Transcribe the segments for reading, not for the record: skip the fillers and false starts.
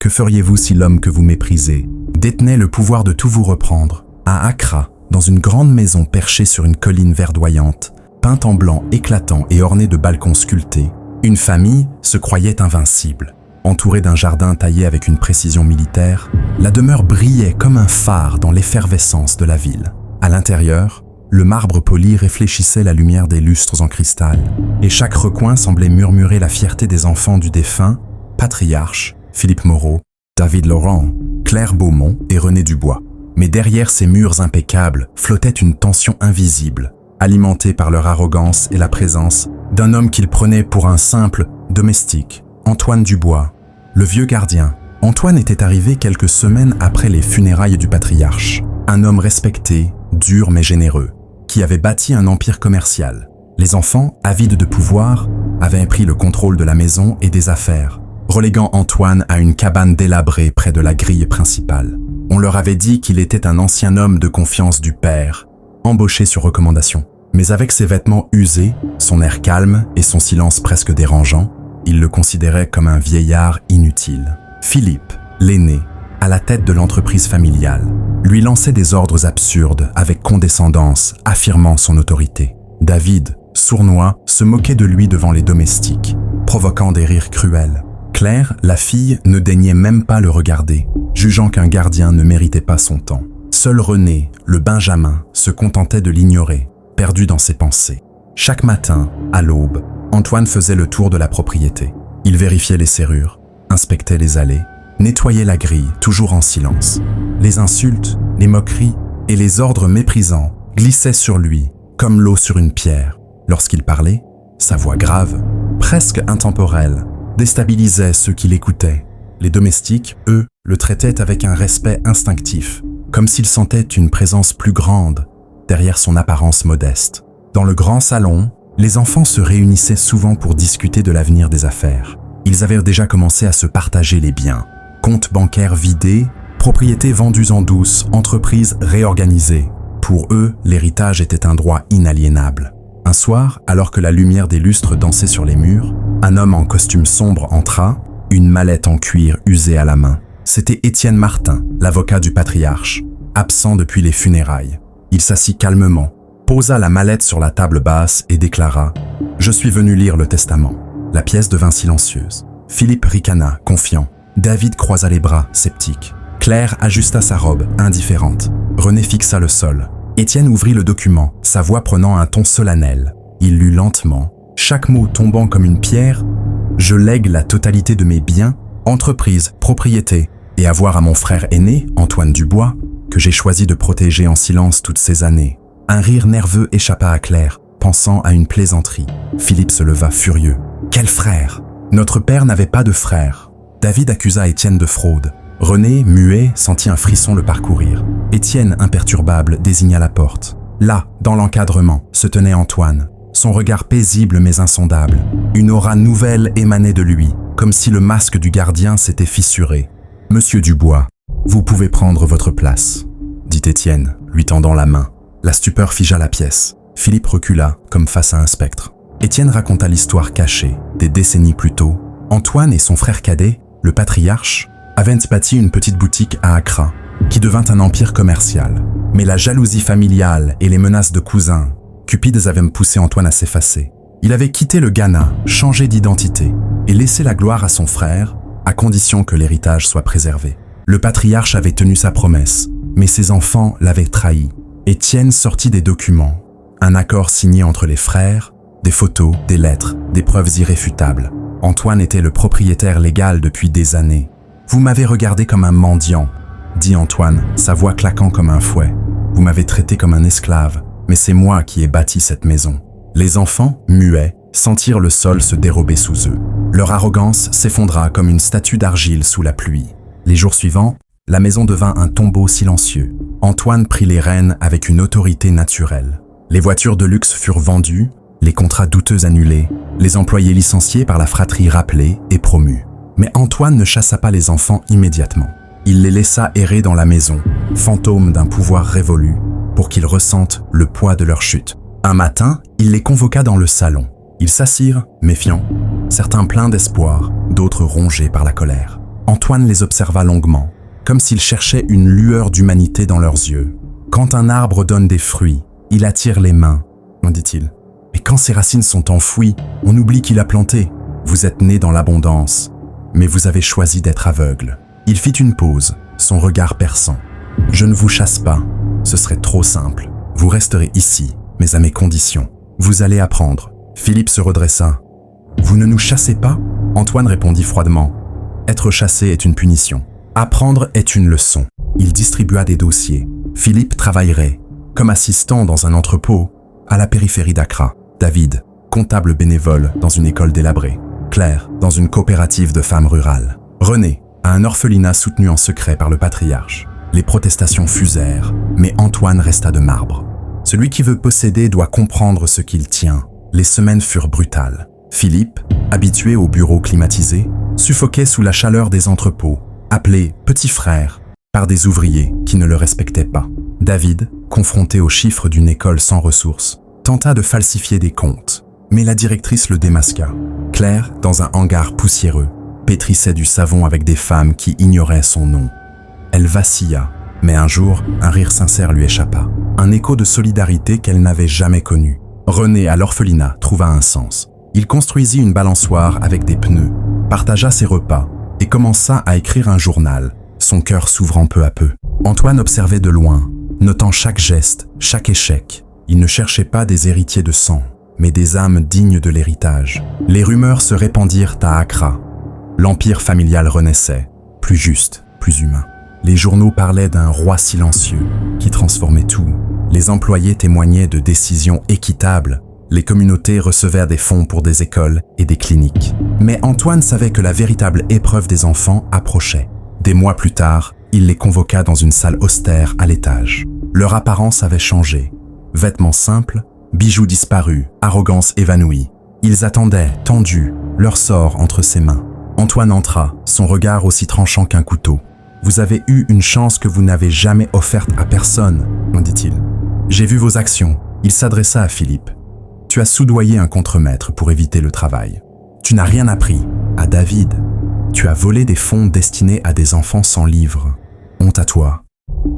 Que feriez-vous si l'homme que vous méprisez détenait le pouvoir de tout vous reprendre? À Accra, dans une grande maison perchée sur une colline verdoyante, peinte en blanc éclatant et ornée de balcons sculptés, une famille se croyait invincible. Entourée d'un jardin taillé avec une précision militaire, la demeure brillait comme un phare dans l'effervescence de la ville. À l'intérieur, le marbre poli réfléchissait la lumière des lustres en cristal, et chaque recoin semblait murmurer la fierté des enfants du défunt, patriarche, Philippe Moreau, David Laurent, Claire Beaumont et René Dubois. Mais derrière ces murs impeccables flottait une tension invisible, alimentée par leur arrogance et la présence d'un homme qu'ils prenaient pour un simple domestique, Antoine Dubois, le vieux gardien. Antoine était arrivé quelques semaines après les funérailles du patriarche, un homme respecté, dur mais généreux, qui avait bâti un empire commercial. Les enfants, avides de pouvoir, avaient pris le contrôle de la maison et des affaires, reléguant Antoine à une cabane délabrée près de la grille principale. On leur avait dit qu'il était un ancien homme de confiance du père, embauché sur recommandation. Mais avec ses vêtements usés, son air calme et son silence presque dérangeant, il le considérait comme un vieillard inutile. Philippe, l'aîné, à la tête de l'entreprise familiale, lui lançait des ordres absurdes avec condescendance, affirmant son autorité. David, sournois, se moquait de lui devant les domestiques, provoquant des rires cruels. Claire, la fille, ne daignait même pas le regarder, jugeant qu'un gardien ne méritait pas son temps. Seul René, le benjamin, se contentait de l'ignorer, perdu dans ses pensées. Chaque matin, à l'aube, Antoine faisait le tour de la propriété. Il vérifiait les serrures, inspectait les allées, nettoyait la grille, toujours en silence. Les insultes, les moqueries et les ordres méprisants glissaient sur lui, comme l'eau sur une pierre. Lorsqu'il parlait, sa voix grave, presque intemporelle, déstabilisait ceux qui l'écoutaient. Les domestiques, eux, le traitaient avec un respect instinctif, comme s'ils sentaient une présence plus grande derrière son apparence modeste. Dans le grand salon, les enfants se réunissaient souvent pour discuter de l'avenir des affaires. Ils avaient déjà commencé à se partager les biens. Comptes bancaires vidés, propriétés vendues en douce, entreprises réorganisées. Pour eux, l'héritage était un droit inaliénable. Un soir, alors que la lumière des lustres dansait sur les murs, un homme en costume sombre entra, une mallette en cuir usée à la main. C'était Étienne Martin, l'avocat du patriarche, absent depuis les funérailles. Il s'assit calmement, posa la mallette sur la table basse et déclara « Je suis venu lire le testament ». La pièce devint silencieuse. Philippe ricana, confiant. David croisa les bras, sceptique. Claire ajusta sa robe, indifférente. René fixa le sol. Étienne ouvrit le document, sa voix prenant un ton solennel. Il lut lentement, chaque mot tombant comme une pierre. « Je lègue la totalité de mes biens, entreprises, propriétés, et avoir à mon frère aîné, Antoine Dubois, que j'ai choisi de protéger en silence toutes ces années. » Un rire nerveux échappa à Claire, pensant à une plaisanterie. Philippe se leva furieux. « Quel frère? Notre père n'avait pas de frère. » David accusa Étienne de fraude. René, muet, sentit un frisson le parcourir. Étienne, imperturbable, désigna la porte. Là, dans l'encadrement, se tenait Antoine. Son regard paisible mais insondable. Une aura nouvelle émanait de lui, comme si le masque du gardien s'était fissuré. « Monsieur Dubois, vous pouvez prendre votre place, » dit Étienne, lui tendant la main. La stupeur figea la pièce. Philippe recula, comme face à un spectre. Étienne raconta l'histoire cachée, des décennies plus tôt. Antoine et son frère cadet, le patriarche, avaient bâti une petite boutique à Accra, qui devint un empire commercial. Mais la jalousie familiale et les menaces de cousins, cupides avaient poussé Antoine à s'effacer. Il avait quitté le Ghana, changé d'identité, et laissé la gloire à son frère, à condition que l'héritage soit préservé. Le patriarche avait tenu sa promesse, mais ses enfants l'avaient trahi. Étienne sortit des documents, un accord signé entre les frères, des photos, des lettres, des preuves irréfutables. Antoine était le propriétaire légal depuis des années. « Vous m'avez regardé comme un mendiant », dit Antoine, sa voix claquant comme un fouet. « Vous m'avez traité comme un esclave, mais c'est moi qui ai bâti cette maison. » Les enfants, muets, sentirent le sol se dérober sous eux. Leur arrogance s'effondra comme une statue d'argile sous la pluie. Les jours suivants, la maison devint un tombeau silencieux. Antoine prit les rênes avec une autorité naturelle. Les voitures de luxe furent vendues, les contrats douteux annulés, les employés licenciés par la fratrie rappelés et promus. Mais Antoine ne chassa pas les enfants immédiatement. Il les laissa errer dans la maison, fantômes d'un pouvoir révolu, pour qu'ils ressentent le poids de leur chute. Un matin, il les convoqua dans le salon. Ils s'assirent, méfiants, certains pleins d'espoir, d'autres rongés par la colère. Antoine les observa longuement, comme s'il cherchait une lueur d'humanité dans leurs yeux. Quand un arbre donne des fruits, il attire les mains, dit-il. Mais quand ses racines sont enfouies, on oublie qu'il a planté. Vous êtes né dans l'abondance, mais vous avez choisi d'être aveugle. Il fit une pause, son regard perçant. Je ne vous chasse pas, ce serait trop simple. Vous resterez ici, mais à mes conditions. Vous allez apprendre. Philippe se redressa. Vous ne nous chassez pas? Antoine répondit froidement. Être chassé est une punition. Apprendre est une leçon. Il distribua des dossiers. Philippe travaillerait, comme assistant dans un entrepôt, à la périphérie d'Accra. David, comptable bénévole dans une école délabrée. Claire, dans une coopérative de femmes rurales. René, à un orphelinat soutenu en secret par le patriarche. Les protestations fusèrent, mais Antoine resta de marbre. Celui qui veut posséder doit comprendre ce qu'il tient. Les semaines furent brutales. Philippe, habitué au bureau climatisé, suffoquait sous la chaleur des entrepôts, appelé « petit frère » par des ouvriers qui ne le respectaient pas. David, confronté aux chiffres d'une école sans ressources, tenta de falsifier des comptes, mais la directrice le démasqua. Claire, dans un hangar poussiéreux, pétrissait du savon avec des femmes qui ignoraient son nom. Elle vacilla, mais un jour, un rire sincère lui échappa. Un écho de solidarité qu'elle n'avait jamais connu. René, à l'orphelinat, trouva un sens. Il construisit une balançoire avec des pneus, partagea ses repas et commença à écrire un journal, son cœur s'ouvrant peu à peu. Antoine observait de loin, notant chaque geste, chaque échec. Il ne cherchait pas des héritiers de sang, mais des âmes dignes de l'héritage. Les rumeurs se répandirent à Accra. L'empire familial renaissait, plus juste, plus humain. Les journaux parlaient d'un roi silencieux qui transformait tout. Les employés témoignaient de décisions équitables. Les communautés recevaient des fonds pour des écoles et des cliniques. Mais Antoine savait que la véritable épreuve des enfants approchait. Des mois plus tard, il les convoqua dans une salle austère à l'étage. Leur apparence avait changé. Vêtements simples, bijoux disparus, arrogance évanouie. Ils attendaient, tendus, leur sort entre ses mains. Antoine entra, son regard aussi tranchant qu'un couteau. « Vous avez eu une chance que vous n'avez jamais offerte à personne, » dit-il. « J'ai vu vos actions. » Il s'adressa à Philippe. « Tu as soudoyé un contremaître pour éviter le travail. Tu n'as rien appris. À David. Tu as volé des fonds destinés à des enfants sans livre. Honte à toi.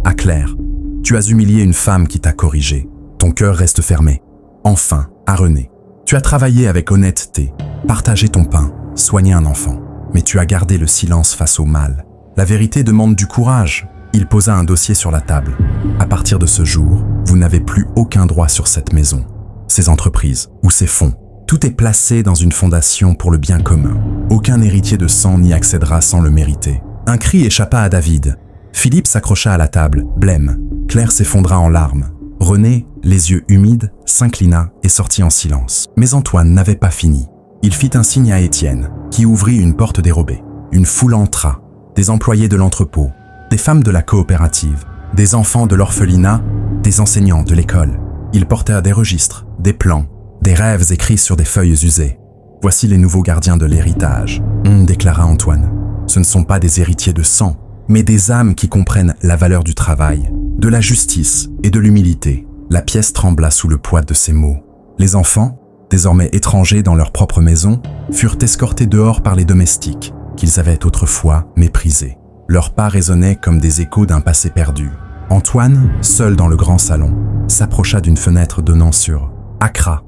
À Claire. Tu as humilié une femme qui t'a corrigé. Ton cœur reste fermé. Enfin, à René. Tu as travaillé avec honnêteté, partagé ton pain, soigné un enfant. Mais tu as gardé le silence face au mal. La vérité demande du courage. » Il posa un dossier sur la table. « À partir de ce jour, vous n'avez plus aucun droit sur cette maison, ces entreprises ou ces fonds. Tout est placé dans une fondation pour le bien commun. Aucun héritier de sang n'y accédera sans le mériter. » Un cri échappa à David. Philippe s'accrocha à la table, blême. Claire s'effondra en larmes. René, les yeux humides, s'inclina et sortit en silence. Mais Antoine n'avait pas fini. Il fit un signe à Étienne, qui ouvrit une porte dérobée. Une foule entra. Des employés de l'entrepôt, des femmes de la coopérative, des enfants de l'orphelinat, des enseignants de l'école. Ils portèrent des registres, des plans, des rêves écrits sur des feuilles usées. « Voici les nouveaux gardiens de l'héritage », déclara Antoine. « Ce ne sont pas des héritiers de sang, mais des âmes qui comprennent la valeur du travail, de la justice et de l'humilité. » La pièce trembla sous le poids de ces mots. Les enfants, désormais étrangers dans leur propre maison, furent escortés dehors par les domestiques, qu'ils avaient autrefois méprisés. Leurs pas résonnaient comme des échos d'un passé perdu. Antoine, seul dans le grand salon, s'approcha d'une fenêtre donnant sur Accra.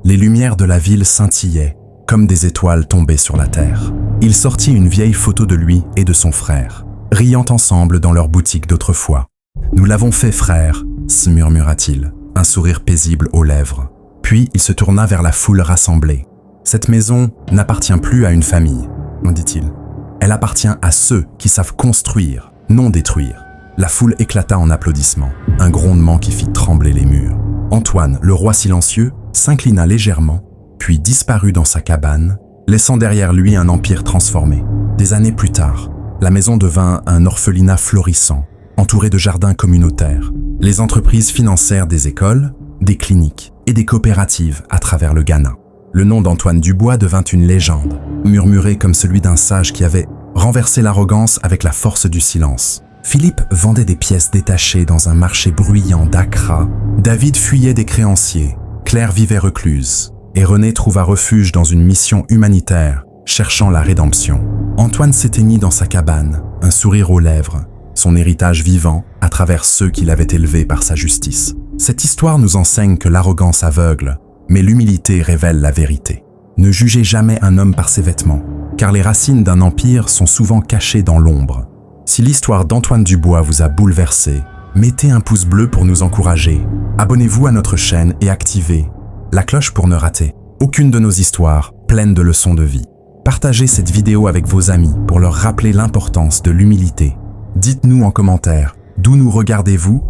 Les lumières de la ville scintillaient, comme des étoiles tombées sur la terre. Il sortit une vieille photo de lui et de son frère, riant ensemble dans leur boutique d'autrefois. « Nous l'avons fait, frère », se murmura-t-il, un sourire paisible aux lèvres. Puis il se tourna vers la foule rassemblée. « Cette maison n'appartient plus à une famille, » dit-il. « Elle appartient à ceux qui savent construire, non détruire. » La foule éclata en applaudissements, un grondement qui fit trembler les murs. Antoine, le roi silencieux, s'inclina légèrement, puis disparut dans sa cabane, laissant derrière lui un empire transformé. Des années plus tard, la maison devint un orphelinat florissant, entouré de jardins communautaires. Les entreprises financèrent des écoles, des cliniques et des coopératives à travers le Ghana. Le nom d'Antoine Dubois devint une légende, murmuré comme celui d'un sage qui avait renversé l'arrogance avec la force du silence. Philippe vendait des pièces détachées dans un marché bruyant d'Accra. David fuyait des créanciers. Claire vivait recluse. Et René trouva refuge dans une mission humanitaire cherchant la rédemption. Antoine s'éteignit dans sa cabane, un sourire aux lèvres, son héritage vivant à travers ceux qui l'avaient élevé par sa justice. Cette histoire nous enseigne que l'arrogance aveugle, mais l'humilité révèle la vérité. Ne jugez jamais un homme par ses vêtements, car les racines d'un empire sont souvent cachées dans l'ombre. Si l'histoire d'Antoine Dubois vous a bouleversé, mettez un pouce bleu pour nous encourager. Abonnez-vous à notre chaîne et activez la cloche pour ne rater aucune de nos histoires pleines de leçons de vie. Partagez cette vidéo avec vos amis pour leur rappeler l'importance de l'humilité. Dites-nous en commentaire d'où nous regardez-vous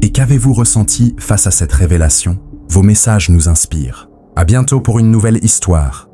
et qu'avez-vous ressenti face à cette révélation. Vos messages nous inspirent. À bientôt pour une nouvelle histoire.